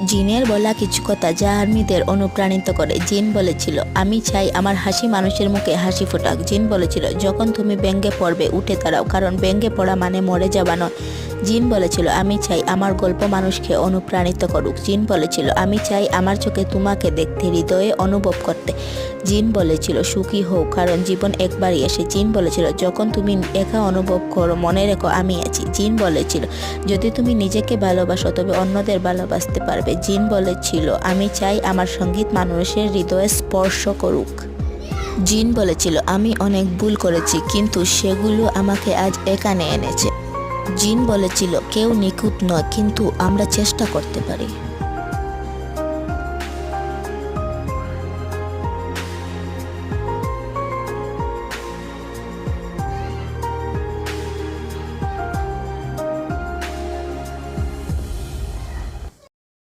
জিনের বলা কিছু কথা যা আর্মিদের অনুপ্রাণিত করে। জিন বলেছিল, আমি চাই আমার হাসি মানুষের মুখে হাসি ফোটাক। জিন বলেছিল, যখন তুমি ব্যঙ্গে পড়বে উঠে দাঁড়াও, কারণ ব্যঙ্গে পড়া মানে মরে যাওয়া নয়। জিন বলেছিল, আমি চাই আমার গল্প মানুষকে অনুপ্রাণিত করুক। জিন বলেছিল, আমি চাই আমার চোখে তোমাকে দেখতে, হৃদয়ে অনুভব করতে। জিন বলেছিল, সুখী হও, কারণ জীবন একবারই আসে। জিন বলেছিল, যখন তুমি একা অনুভব করো মনে রেখো আমি আছি। জিন বলেছিল, যদি তুমি নিজেকে ভালোবাসো তবে অন্যদের ভালোবাসতে পারবে। জিন বলেছিল, আমি চাই আমার সঙ্গীত মানুষের হৃদয়ে স্পর্শ করুক। জিন বলেছিল, আমি অনেক ভুল করেছি, কিন্তু সেগুলো আমাকে আজ এখানে এনেছে। জিন বলেছিল, কেউ নিখুঁত নয়, কিন্তু আমরা চেষ্টা করতে পারি।